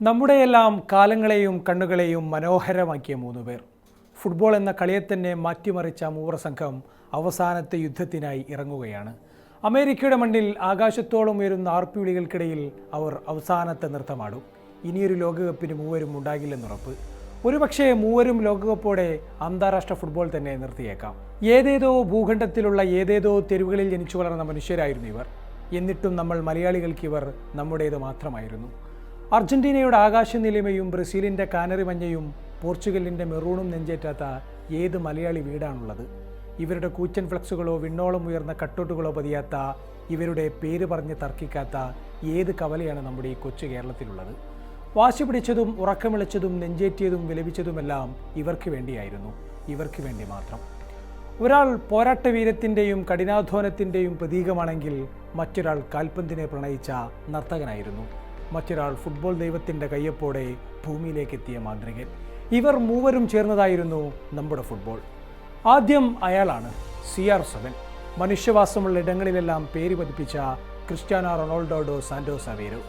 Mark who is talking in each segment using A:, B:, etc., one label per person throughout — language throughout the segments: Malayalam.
A: നമ്മുടെയെല്ലാം കാലങ്ങളെയും കണ്ണുകളെയും മനോഹരമാക്കിയ മൂന്നുപേർ. ഫുട്ബോൾ എന്ന കളിയെ തന്നെ മാറ്റിമറിച്ച മൂവർ സംഘം അവസാനത്തെ യുദ്ധത്തിനായി ഇറങ്ങുകയാണ്. അമേരിക്കയുടെ മണ്ണിൽ ആകാശത്തോളം ഉയരുന്ന ആർപ്പുവിളികൾക്കിടയിൽ അവർ അവസാനത്തെ നൃത്തമാടും. ഇനിയൊരു ലോകകപ്പിന് മൂവരും ഉണ്ടാകില്ലെന്നുറപ്പ്. ഒരുപക്ഷേ മൂവരും ലോകകപ്പോടെ അന്താരാഷ്ട്ര ഫുട്ബോൾ തന്നെ നിർത്തിയേക്കാം. ഏതേതോ ഭൂഖണ്ഡത്തിലുള്ള ഏതേതോ തെരുവുകളിൽ ജനിച്ചു വളർന്ന മനുഷ്യരായിരുന്നു ഇവർ. എന്നിട്ടും നമ്മൾ മലയാളികൾക്ക് ഇവർ നമ്മുടേത് മാത്രമായിരുന്നു. അർജന്റീനയുടെ ആകാശനിലിമയും ബ്രസീലിൻ്റെ കാനറി മഞ്ഞയും പോർച്ചുഗലിൻ്റെ മെറൂണും നെഞ്ചേറ്റാത്ത ഏത് മലയാളി വീടാണുള്ളത്? ഇവരുടെ കൂറ്റൻ ഫ്ലക്സുകളോ വിണ്ണോളം ഉയർന്ന കട്ടൗട്ടുകളോ പതിയാത്ത, ഇവരുടെ പേര് പറഞ്ഞ് തർക്കിക്കാത്ത ഏത് കവലയാണ് നമ്മുടെ ഈ കൊച്ചു കേരളത്തിലുള്ളത്? വാശി പിടിച്ചതും ഉറക്കമിളച്ചതും നെഞ്ചേറ്റിയതും വിലപിച്ചതുമെല്ലാം ഇവർക്ക് വേണ്ടിയായിരുന്നു, ഇവർക്ക് വേണ്ടി മാത്രം. ഒരാൾ പോരാട്ട വീരത്തിൻ്റെയും കഠിനാധ്വാനത്തിൻ്റെയും പ്രതീകമാണെങ്കിൽ മറ്റൊരാൾ കാൽപന്തിനെ പ്രണയിച്ച നർത്തകനായിരുന്നു. മറ്റൊരാൾ ഫുട്ബോൾ ദൈവത്തിൻ്റെ കയ്യൊപ്പോടെ ഭൂമിയിലേക്കെത്തിയ മാന്ത്രികൻ. ഇവർ മൂവരും ചേർന്നതായിരുന്നു നമ്മുടെ ഫുട്ബോൾ. ആദ്യം അയാളാണ് CR7. മനുഷ്യവാസമുള്ള ഇടങ്ങളിലെല്ലാം പേര് പതിപ്പിച്ച ക്രിസ്ത്യാനോ റൊണാൾഡോ ഡോ സാന്റോസ് അവേരോ.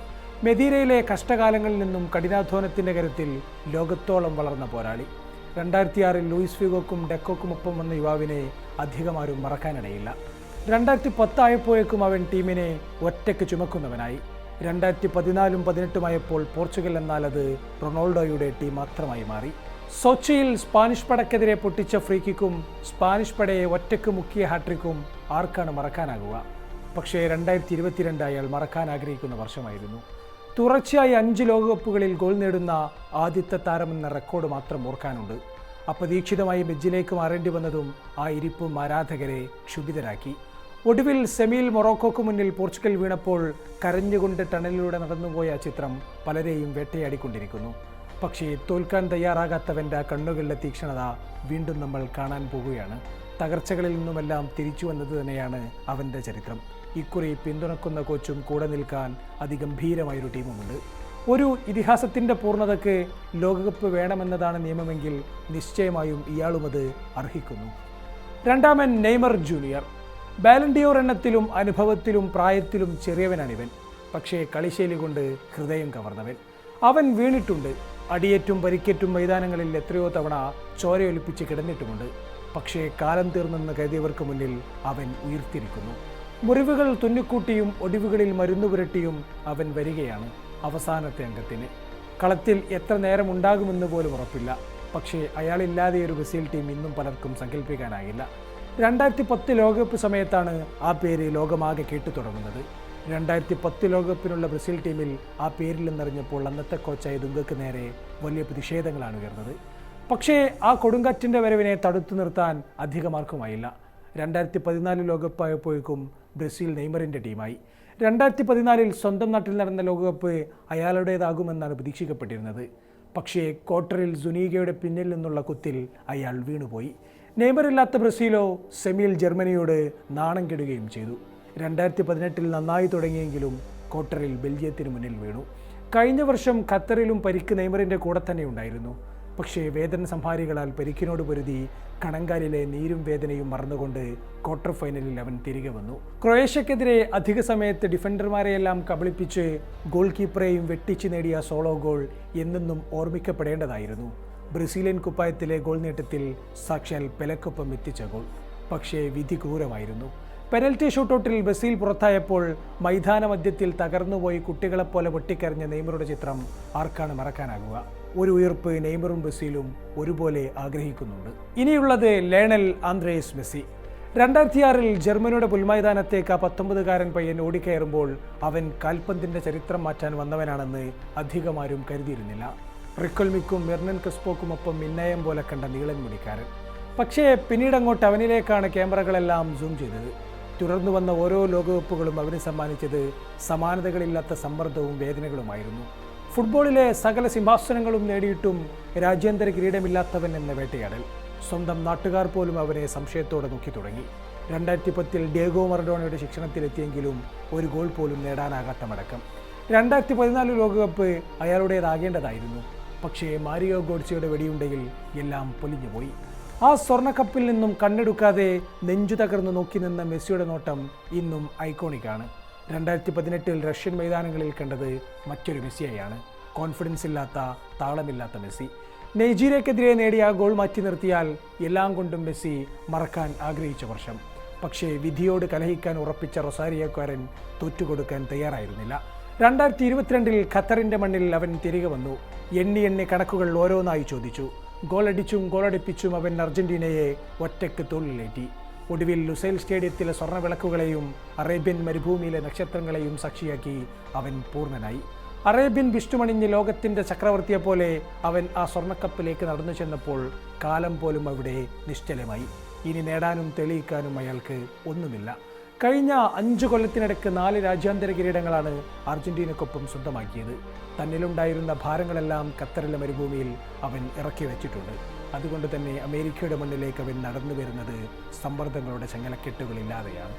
A: മെദീരയിലെ കഷ്ടകാലങ്ങളിൽ നിന്നും കഠിനാധ്വാനത്തിൻ്റെ കരുത്തിൽ ലോകത്തോളം വളർന്ന പോരാളി. 2006 ലൂയിസ് ഫിഗോക്കും ഡെക്കോക്കുമൊപ്പം വന്ന യുവാവിനെ അധികമാരും മറക്കാനിടയില്ല. 2010 ആയപ്പോഴേക്കും അവൻ ടീമിനെ ഒറ്റയ്ക്ക് ചുമക്കുന്നവനായി. 2014-18 പോർച്ചുഗൽ എന്നാൽ അത് റൊണാൾഡോയുടെ ടീം മാത്രമായി മാറി. സോച്ചിയിൽ സ്പാനിഷ് പടക്കെതിരെ പൊട്ടിച്ച ഫ്രീ കിക്കും സ്പാനിഷ് പടയെ ഒറ്റയ്ക്ക് മുക്കിയ ഹാട്രിക്കും ആർക്കാണ് മറക്കാനാകുക? പക്ഷേ 2022 അയാൾ മറക്കാൻ ആഗ്രഹിക്കുന്ന വർഷമായിരുന്നു. തുടർച്ചയായി 5 ലോകകപ്പുകളിൽ ഗോൾ നേടുന്ന ആദ്യത്തെ താരമെന്ന റെക്കോർഡ് മാത്രം ഓർക്കാനുണ്ട്. അപ്രതീക്ഷിതമായി ബെഞ്ചിലേക്ക് മാറേണ്ടി വന്നതും ആ ഇരിപ്പും ആരാധകരെ ക്ഷുഭിതരാക്കി. ഒടുവിൽ സെമിയിൽ മൊറോക്കോക്ക് മുന്നിൽ പോർച്ചുഗൽ വീണപ്പോൾ കരഞ്ഞുകൊണ്ട് ടണലിലൂടെ നടന്നുപോയ ചിത്രം പലരെയും വേട്ടയാടിക്കൊണ്ടിരിക്കുന്നു. പക്ഷേ തോൽക്കാൻ തയ്യാറാകാത്തവൻ്റെ കണ്ണുകളിലെ തീക്ഷ്ണത വീണ്ടും നമ്മൾ കാണാൻ പോകുകയാണ്. തകർച്ചകളിൽ നിന്നുമെല്ലാം തിരിച്ചു വന്നത് തന്നെയാണ് അവൻ്റെ ചരിത്രം. ഇക്കുറി പിന്തുണക്കുന്ന കോച്ചും കൂടെ നിൽക്കാൻ അതിഗംഭീരമായൊരു ടീമുമുണ്ട്. ഒരു ഇതിഹാസത്തിൻ്റെ പൂർണ്ണതയ്ക്ക് ലോകകപ്പ് വേണമെന്നതാണ് നിയമമെങ്കിൽ നിശ്ചയമായും ഇയാളും അത് അർഹിക്കുന്നു. രണ്ടാമൻ നെയ്മർ ജൂനിയർ. ബാലൻഡിയോർ എണ്ണത്തിലും അനുഭവത്തിലും പ്രായത്തിലും ചെറിയവനാണിവൻ. പക്ഷേ കളിശൈലി കൊണ്ട് ഹൃദയം കവർന്നവൻ. അവൻ വീണിട്ടുണ്ട്, അടിയേറ്റും പരിക്കേറ്റും മൈതാനങ്ങളിൽ എത്രയോ തവണ ചോരയൊലിപ്പിച്ച് കിടന്നിട്ടുമുണ്ട്. പക്ഷേ കാലം തീർന്നെന്ന് കരുതിയവർക്ക് മുന്നിൽ അവൻ ഉയർത്തിരിക്കുന്നു. മുറിവുകൾ തുന്നിക്കൂട്ടിയും ഒടിവുകളിൽ മരുന്നു പുരട്ടിയും അവൻ വരികയാണ് അവസാനത്തെ അംഗത്തിന്. കളത്തിൽ എത്ര നേരം ഉണ്ടാകുമെന്ന് പോലും ഉറപ്പില്ല. പക്ഷേ അയാളില്ലാതെ ഒരു ബ്രസീൽ ടീം ഇന്നും പലർക്കും സങ്കല്പിക്കാനാകില്ല. 2010 ലോകകപ്പ് സമയത്താണ് ആ പേര് ലോകമാകെ കേട്ടു തുടങ്ങുന്നത്. 2010 ലോകകപ്പിനുള്ള ബ്രസീൽ ടീമിൽ ആ പേരിൽ നിന്നറിഞ്ഞപ്പോൾ അന്നത്തെ കോച്ചായ ദുങ്കക്ക് നേരെ വലിയ പ്രതിഷേധങ്ങളാണ് ഉയർന്നത്. പക്ഷേ ആ കൊടുങ്കാറ്റിൻ്റെ വരവിനെ തടുത്തു നിർത്താൻ അധികമാർക്കുമായില്ല. 2014 ലോകകപ്പായപ്പോഴേക്കും ബ്രസീൽ നെയ്മറിൻ്റെ ടീമായി. 2014 സ്വന്തം നാട്ടിൽ നടന്ന ലോകകപ്പ് അയാളുടേതാകുമെന്നാണ് പ്രതീക്ഷിക്കപ്പെട്ടിരുന്നത്. പക്ഷേ ക്വാർട്ടറിൽ സുനീഗയുടെ പിന്നിൽ നിന്നുള്ള കുത്തിൽ അയാൾ വീണുപോയി. നെയ്മറില്ലാത്ത ബ്രസീലോ സെമിയിൽ ജർമ്മനിയോട് നാണം കെടുകയും ചെയ്തു. 2018 നന്നായി തുടങ്ങിയെങ്കിലും ക്വാർട്ടറിൽ ബെൽജിയത്തിന് മുന്നിൽ വീണു. കഴിഞ്ഞ വർഷം ഖത്തറിലും പരിക്ക് നെയ്മറിൻ്റെ കൂടെ തന്നെ ഉണ്ടായിരുന്നു. പക്ഷേ വേദന സംഹാരികളാൽ പരിക്കിനോട് പൊരുതി കണങ്കാലിലെ നീരും വേദനയും മറന്നുകൊണ്ട് ക്വാർട്ടർ ഫൈനലിൽ അവൻ തിരികെ വന്നു. ക്രൊയേഷ്യക്കെതിരെ അധിക സമയത്ത് ഡിഫൻഡർമാരെയെല്ലാം കബളിപ്പിച്ച് ഗോൾ കീപ്പറെയും വെട്ടിച്ച് നേടിയ സോളോ ഗോൾ എന്നെന്നും ഓർമ്മിക്കപ്പെടേണ്ടതായിരുന്നു. ബ്രസീലിയൻ കുപ്പായത്തിലെ ഗോൾ നേട്ടത്തിൽ സാക്ഷാൽ പെലെക്കൊപ്പം എത്തിച്ച ഗോൾ. പക്ഷേ വിധി ക്രൂരമായിരുന്നു. പെനൽറ്റി ഷൂട്ടൗട്ടിൽ ബ്രസീൽ പുറത്തായപ്പോൾ മൈതാന മധ്യത്തിൽ തകർന്നുപോയി കുട്ടികളെപ്പോലെ പൊട്ടിക്കരഞ്ഞ നെയ്മറുടെ ചിത്രം ആർക്കാണ് മറക്കാനാകുക? ഒരു ഉയർപ്പ് നെയ്മറും ബ്രസീലും ഒരുപോലെ ആഗ്രഹിക്കുന്നുണ്ട്. ഇനിയുള്ളത് ലയണൽ ആന്ദ്രേസ് മെസ്സി. 2006 ജർമ്മനിയുടെ പുൽമൈതാനത്തേക്ക് ആ 19-കാരൻ പയ്യൻ ഓടിക്കയറുമ്പോൾ അവൻ കാൽപന്തിൻ്റെ ചരിത്രം മാറ്റാൻ വന്നവനാണെന്ന് അധികമാരും കരുതിയിരുന്നില്ല. റിക്കൊൽമിക്കും മെർണൻ ക്രിസ്പോക്കുമൊപ്പം മിന്നയം പോലെ കണ്ട നീളൻ മുടിക്കാരൻ. പക്ഷേ പിന്നീടങ്ങോട്ട് അവനിലേക്കാണ് ക്യാമറകളെല്ലാം സൂം ചെയ്തത്. തുടർന്നു വന്ന ഓരോ ലോകകപ്പുകളും അവന് സമ്മാനിച്ചത് സമാനതകളില്ലാത്ത സമ്മർദ്ദവും വേദനകളുമായിരുന്നു. ഫുട്ബോളിലെ സകല സിംഹാസനങ്ങളും നേടിയിട്ടും രാജ്യാന്തര കിരീടമില്ലാത്തവൻ എന്ന വേട്ടയാടൽ. സ്വന്തം നാട്ടുകാർ പോലും അവനെ സംശയത്തോടെ നോക്കി തുടങ്ങി. 2010 ഡിയേഗോ മറഡോണയുടെ ശിക്ഷണത്തിലെത്തിയെങ്കിലും ഒരു ഗോൾ പോലും നേടാനാകാത്ത മടക്കം. 2014 ലോകകപ്പ് അയാളുടേതാകേണ്ടതായിരുന്നു. പക്ഷേ മാരിയോ ഗോഡ്സെയുടെ വെടിയുണ്ടെങ്കിൽ എല്ലാം പൊലിഞ്ഞുപോയി. ആ സ്വർണ്ണക്കപ്പിൽ നിന്നും കണ്ണെടുക്കാതെ നെഞ്ചു തകർന്നു നോക്കി നിന്ന മെസ്സിയുടെ നോട്ടം ഇന്നും ഐക്കോണിക്കാണ്. 2018 റഷ്യൻ മൈതാനങ്ങളിൽ കണ്ടത് മറ്റൊരു മെസ്സിയെയാണ്. കോൺഫിഡൻസ് ഇല്ലാത്ത, താളമില്ലാത്ത മെസ്സി. നൈജീരിയക്കെതിരെ നേടിയ ഗോൾ മാറ്റി നിർത്തിയാൽ എല്ലാം കൊണ്ടും മെസ്സി മറക്കാൻ ആഗ്രഹിച്ച വർഷം. പക്ഷേ വിധിയോട് കലഹിക്കാൻ ഉറപ്പിച്ച റൊസാരിയോക്കാരൻ തോറ്റുകൊടുക്കാൻ തയ്യാറായിരുന്നില്ല. 2022 ഖത്തറിൻ്റെ മണ്ണിൽ അവൻ തിരികെ വന്നു. എണ്ണി കണക്കുകൾ ഓരോന്നായി ചോദിച്ചു. ഗോളടിച്ചും ഗോളടിപ്പിച്ചും അവൻ അർജന്റീനയെ ഒറ്റയ്ക്ക് തോളിലേറ്റി. ഒടുവിൽ ലുസൈൽ സ്റ്റേഡിയത്തിലെ സ്വർണ്ണ വിളക്കുകളെയും അറേബ്യൻ മരുഭൂമിയിലെ നക്ഷത്രങ്ങളെയും സാക്ഷിയാക്കി അവൻ പൂർണ്ണനായി. അറേബ്യൻ വിഷ്ണുമണിഞ്ഞ് ലോകത്തിൻ്റെ ചക്രവർത്തിയെപ്പോലെ അവൻ ആ സ്വർണ്ണക്കപ്പിലേക്ക് നടന്നു ചെന്നപ്പോൾ കാലം പോലും അവിടെ നിശ്ചലമായി. ഇനി നേടാനും തെളിയിക്കാനും അയാൾക്ക് ഒന്നുമില്ല. കഴിഞ്ഞ 5 കൊല്ലത്തിനിടയ്ക്ക് 4 രാജ്യാന്തര കിരീടങ്ങളാണ് അർജന്റീനക്കൊപ്പം സ്വന്തമാക്കിയത്. തന്നിലുണ്ടായിരുന്ന ഭാരങ്ങളെല്ലാം ഖത്തറിലെ മരുഭൂമിയിൽ അവൻ ഇറക്കി വെച്ചിട്ടുണ്ട്. അതുകൊണ്ട് തന്നെ അമേരിക്കയുടെ മണ്ണിലേക്ക് അവൻ നടന്നു വരുന്നത് സമ്മർദ്ദങ്ങളുടെ ചങ്ങലക്കെട്ടുകളില്ലാതെയാണ്.